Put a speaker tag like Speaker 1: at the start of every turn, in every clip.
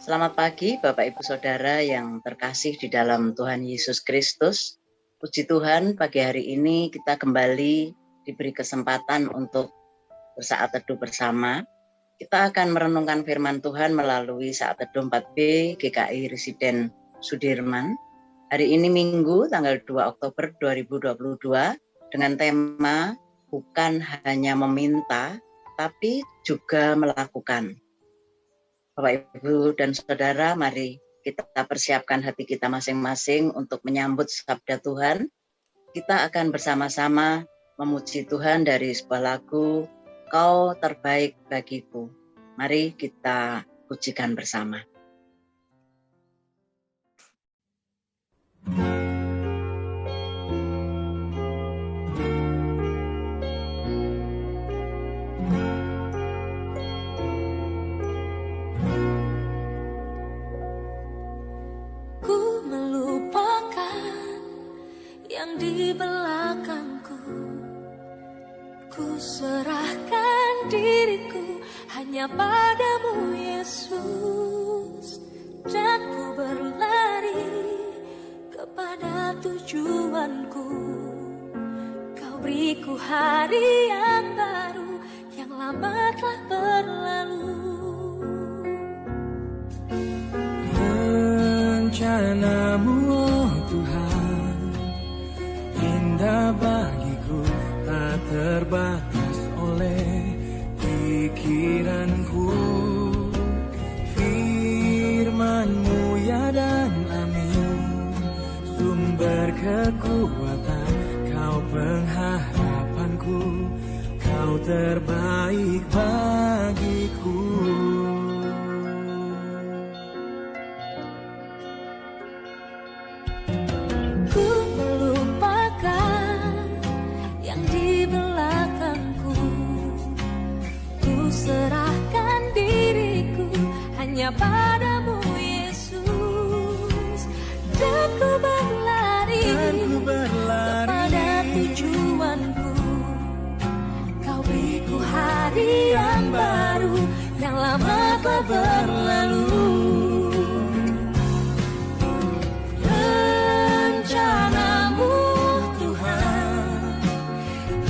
Speaker 1: Selamat pagi Bapak Ibu Saudara yang terkasih di dalam Tuhan Yesus Kristus. Puji Tuhan, pagi hari ini kita kembali diberi kesempatan untuk bersaat teduh bersama. Kita akan merenungkan firman Tuhan melalui saat teduh 4B GKI Residen Sudirman. Hari ini Minggu tanggal 2 Oktober 2022 dengan tema bukan hanya meminta tapi juga melakukan. Bapak, Ibu, dan Saudara, mari kita persiapkan hati kita masing-masing untuk menyambut sabda Tuhan. Kita akan bersama-sama memuji Tuhan dari sebuah lagu, Kau Terbaik Bagiku. Mari kita pujikan bersama.
Speaker 2: Yang di belakangku, ku serahkan diriku hanya padamu Yesus, dan ku berlari kepada tujuanku. Kau beriku hari yang baru, yang lama telah berlalu.
Speaker 3: Rencanamu, oh Tuhan, indah bagiku, tak terbatas oleh pikiranku. Firman-Mu ya dan amin, sumber kekuatan, Kau pengharapanku, Kau terbaik bagiku.
Speaker 2: Serahkan diriku hanya padamu Yesus, dan ku berlari kepada tujuanku. Kau beriku hari yang baru, yang lama telah berlalu. Rencanamu Tuhan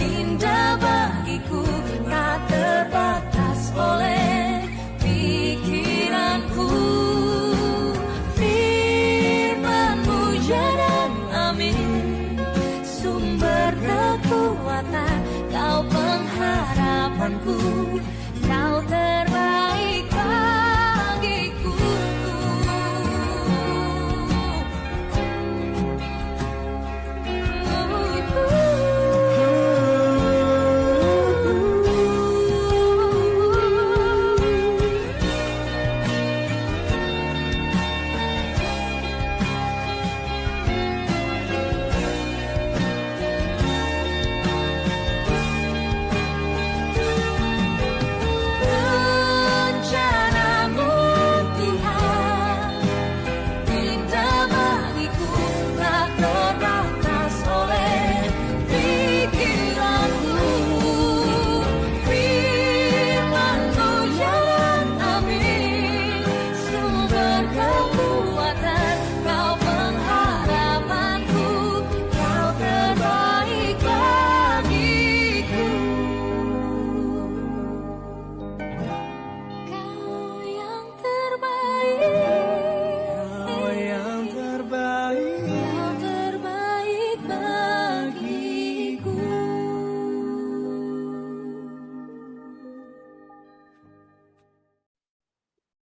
Speaker 2: indah bagiku, tak terbatas oleh pikiranku. Firman-Mu ya dan amin, sumber kekuatan, Kau pengharapanku, Kau terbaik bagiku.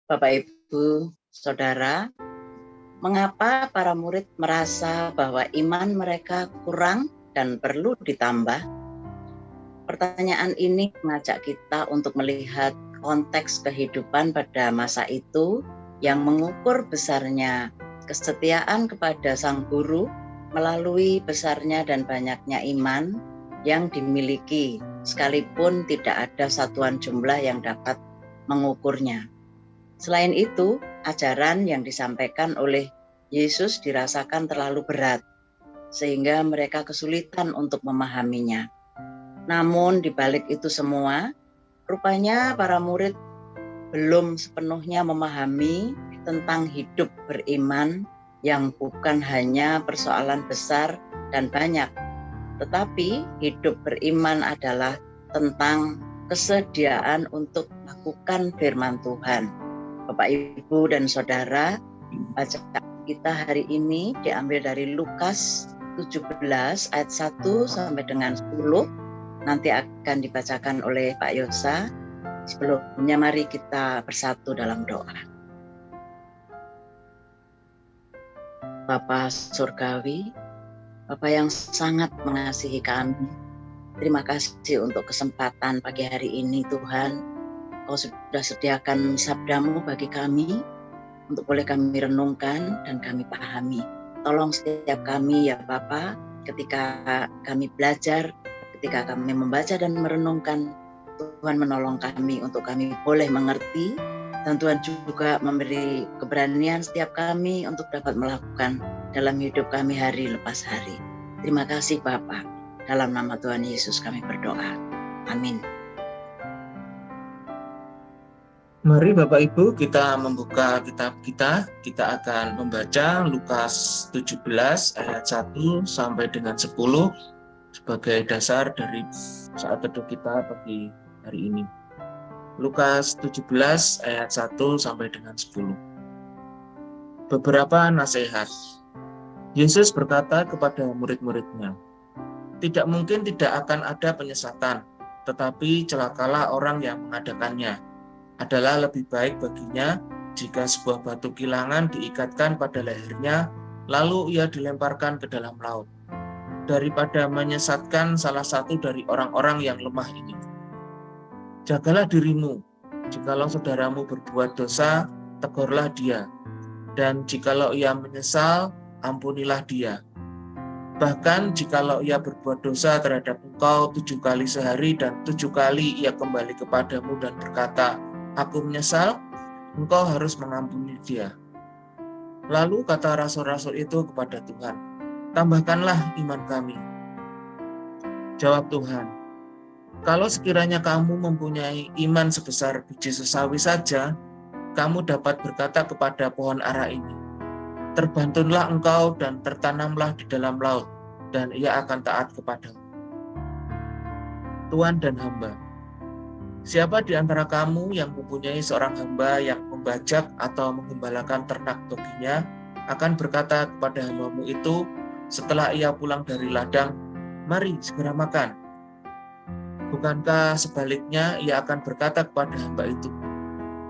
Speaker 1: Bapak, Ibu, Saudara, mengapa para murid merasa bahwa iman mereka kurang dan perlu ditambah? Pertanyaan ini mengajak kita untuk melihat konteks kehidupan pada masa itu yang mengukur besarnya kesetiaan kepada Sang Guru melalui besarnya dan banyaknya iman yang dimiliki, sekalipun tidak ada satuan jumlah yang dapat mengukurnya. Selain itu, ajaran yang disampaikan oleh Yesus dirasakan terlalu berat, sehingga mereka kesulitan untuk memahaminya. Namun di balik itu semua, rupanya para murid belum sepenuhnya memahami tentang hidup beriman yang bukan hanya persoalan besar dan banyak, tetapi hidup beriman adalah tentang kesediaan untuk melakukan firman Tuhan. Bapak, Ibu, dan Saudara, bacaan kita hari ini diambil dari Lukas 17 ayat 1 sampai dengan 10. Nanti akan dibacakan oleh Pak Yosa. Sebelumnya mari kita bersatu dalam doa. Bapa Surgawi, Bapa yang sangat mengasihi kami, terima kasih untuk kesempatan pagi hari ini Tuhan. Kau sudah sediakan sabda-Mu bagi kami untuk boleh kami renungkan dan kami pahami. Tolong setiap kami ya Bapa, ketika kami belajar, ketika kami membaca dan merenungkan, Tuhan menolong kami untuk kami boleh mengerti, dan Tuhan juga memberi keberanian setiap kami untuk dapat melakukan dalam hidup kami hari lepas hari. Terima kasih Bapa. Dalam nama Tuhan Yesus kami berdoa. Amin.
Speaker 4: Mari Bapak Ibu kita membuka kitab kita. Kita akan membaca Lukas 17 ayat 1 sampai dengan 10 sebagai dasar dari saat teduh kita pagi hari ini. Lukas 17 ayat 1 sampai dengan 10. Beberapa nasihat. Yesus berkata kepada murid-muridnya, "Tidak mungkin tidak akan ada penyesatan, tetapi celakalah orang yang mengadakannya. Adalah lebih baik baginya jika sebuah batu kilangan diikatkan pada lehernya, lalu ia dilemparkan ke dalam laut, daripada menyesatkan salah satu dari orang-orang yang lemah ini. Jagalah dirimu, jikalau saudaramu berbuat dosa, tegurlah dia, dan jikalau ia menyesal, ampunilah dia. Bahkan jikalau ia berbuat dosa terhadap engkau 7 kali sehari dan 7 kali ia kembali kepadamu dan berkata, 'Aku menyesal,' engkau harus mengampuni dia." Lalu kata rasul-rasul itu kepada Tuhan, "Tambahkanlah iman kami." Jawab Tuhan, "Kalau sekiranya kamu mempunyai iman sebesar biji sesawi saja, kamu dapat berkata kepada pohon ara ini, 'Terbantunlah engkau dan tertanamlah di dalam laut,' dan ia akan taat kepadamu." Tuan dan hamba. Siapa di antara kamu yang mempunyai seorang hamba yang membajak atau menggembalakan ternak doginya akan berkata kepada hambamu itu setelah ia pulang dari ladang, "Mari segera makan"? Bukankah sebaliknya ia akan berkata kepada hamba itu,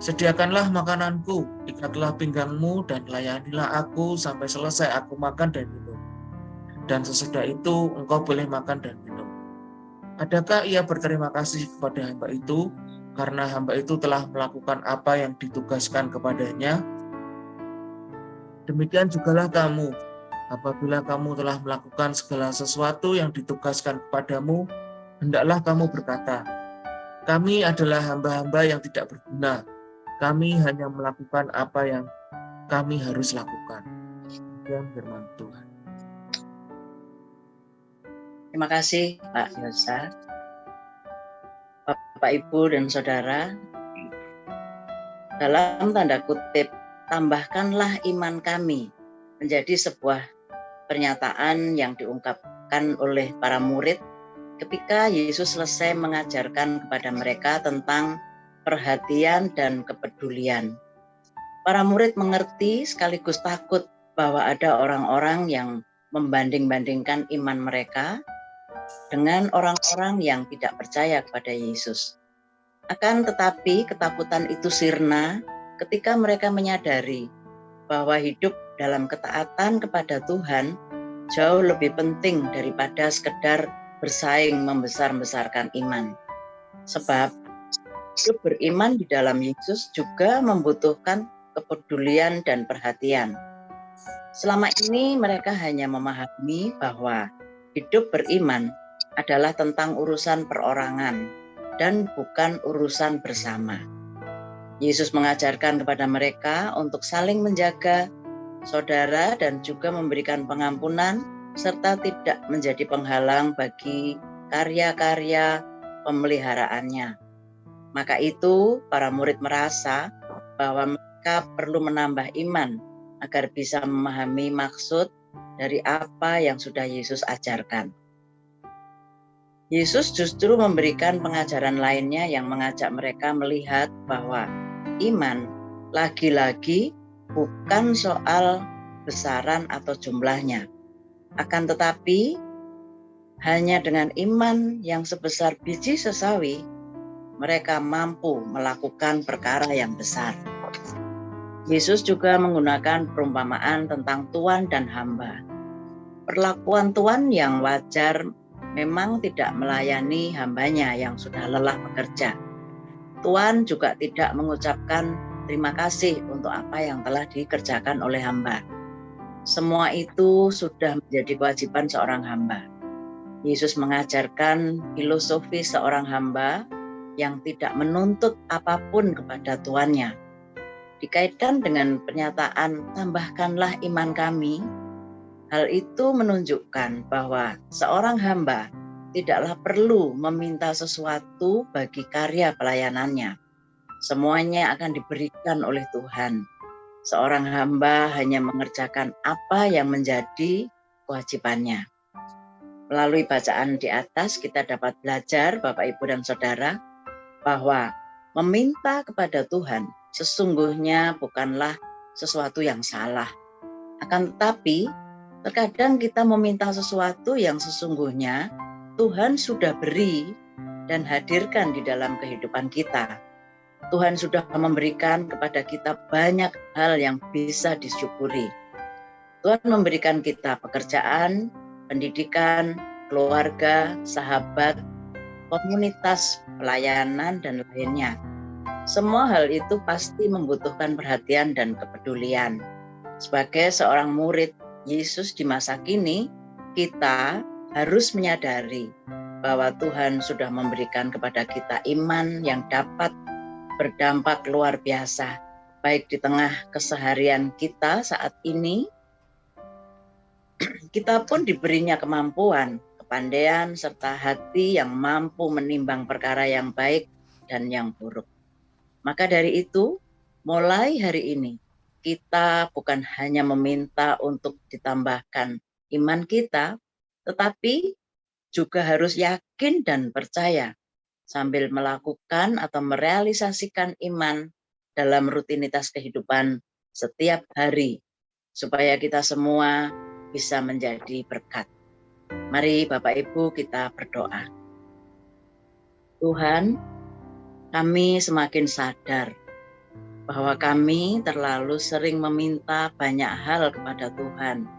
Speaker 4: "Sediakanlah makananku, ikatlah pinggangmu dan layanilah aku sampai selesai aku makan dan minum. Dan sesudah itu engkau boleh makan dan minum"? Adakah ia berterima kasih kepada hamba itu karena hamba itu telah melakukan apa yang ditugaskan kepadanya? Demikian jugalah kamu, apabila kamu telah melakukan segala sesuatu yang ditugaskan kepadamu, hendaklah kamu berkata, "Kami adalah hamba-hamba yang tidak berguna. Kami hanya melakukan apa yang kami harus lakukan." Demikian firman Tuhan.
Speaker 1: Terima kasih Pak Yosa. Bapak, Ibu, dan Saudara, dalam tanda kutip, tambahkanlah iman kami menjadi sebuah pernyataan yang diungkapkan oleh para murid ketika Yesus selesai mengajarkan kepada mereka tentang perhatian dan kepedulian. Para murid mengerti sekaligus takut bahwa ada orang-orang yang membanding-bandingkan iman mereka dengan orang-orang yang tidak percaya kepada Yesus. Akan tetapi ketakutan itu sirna ketika mereka menyadari bahwa hidup dalam ketaatan kepada Tuhan jauh lebih penting daripada sekedar bersaing membesar-besarkan iman. Sebab hidup beriman di dalam Yesus juga membutuhkan kepedulian dan perhatian. Selama ini mereka hanya memahami bahwa hidup beriman adalah tentang urusan perorangan dan bukan urusan bersama. Yesus mengajarkan kepada mereka untuk saling menjaga saudara dan juga memberikan pengampunan serta tidak menjadi penghalang bagi karya-karya pemeliharaannya. Maka itu para murid merasa bahwa mereka mereka perlu menambah iman agar bisa memahami maksud dari apa yang sudah Yesus ajarkan. Yesus justru memberikan pengajaran lainnya yang mengajak mereka melihat bahwa iman lagi-lagi bukan soal besaran atau jumlahnya. Akan tetapi, hanya dengan iman yang sebesar biji sesawi, mereka mampu melakukan perkara yang besar. Yesus juga menggunakan perumpamaan tentang tuan dan hamba. Perlakuan tuan yang wajar memang tidak melayani hambanya yang sudah lelah bekerja. Tuan juga tidak mengucapkan terima kasih untuk apa yang telah dikerjakan oleh hamba. Semua itu sudah menjadi kewajiban seorang hamba. Yesus mengajarkan filosofi seorang hamba yang tidak menuntut apapun kepada tuannya. Dikaitkan dengan pernyataan tambahkanlah iman kami, hal itu menunjukkan bahwa seorang hamba tidaklah perlu meminta sesuatu bagi karya pelayanannya. Semuanya akan diberikan oleh Tuhan. Seorang hamba hanya mengerjakan apa yang menjadi kewajibannya. Melalui bacaan di atas kita dapat belajar, Bapak, Ibu, dan Saudara, bahwa meminta kepada Tuhan sesungguhnya bukanlah sesuatu yang salah. Akan tetapi, terkadang kita meminta sesuatu yang sesungguhnya Tuhan sudah beri dan hadirkan di dalam kehidupan kita. Tuhan sudah memberikan kepada kita banyak hal yang bisa disyukuri. Tuhan memberikan kita pekerjaan, pendidikan, keluarga, sahabat, komunitas, pelayanan, dan lainnya. Semua hal itu pasti membutuhkan perhatian dan kepedulian. Sebagai seorang murid Yesus di masa kini, kita harus menyadari bahwa Tuhan sudah memberikan kepada kita iman yang dapat berdampak luar biasa, baik di tengah keseharian kita saat ini. Kita pun diberinya kemampuan, kepandaian, serta hati yang mampu menimbang perkara yang baik dan yang buruk. Maka dari itu, mulai hari ini, kita bukan hanya meminta untuk ditambahkan iman kita, tetapi juga harus yakin dan percaya sambil melakukan atau merealisasikan iman dalam rutinitas kehidupan setiap hari, supaya kita semua bisa menjadi berkat. Mari Bapak Ibu kita berdoa. Tuhan, kami semakin sadar bahwa kami terlalu sering meminta banyak hal kepada Tuhan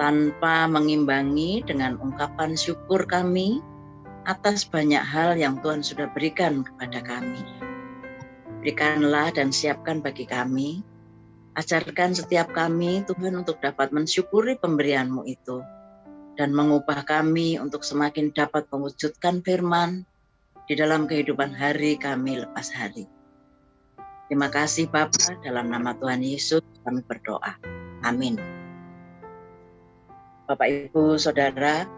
Speaker 1: tanpa mengimbangi dengan ungkapan syukur kami atas banyak hal yang Tuhan sudah berikan kepada kami. Berikanlah dan siapkan bagi kami, ajarkan setiap kami Tuhan untuk dapat mensyukuri pemberian-Mu itu dan mengubah kami untuk semakin dapat mewujudkan firman di dalam kehidupan hari kami lepas hari. Terima kasih Bapa, dalam nama Tuhan Yesus kami berdoa. Amin. Bapak, Ibu, Saudara,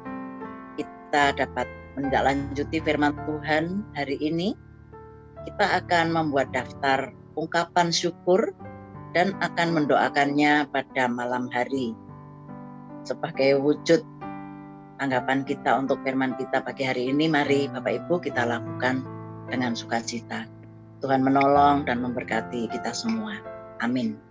Speaker 1: kita dapat menindaklanjuti firman Tuhan hari ini. Kita akan membuat daftar ungkapan syukur dan akan mendoakannya pada malam hari. Sebagai wujud tanggapan kita untuk firman kita pagi hari ini, mari Bapak Ibu kita lakukan dengan sukacita. Tuhan menolong dan memberkati kita semua. Amin.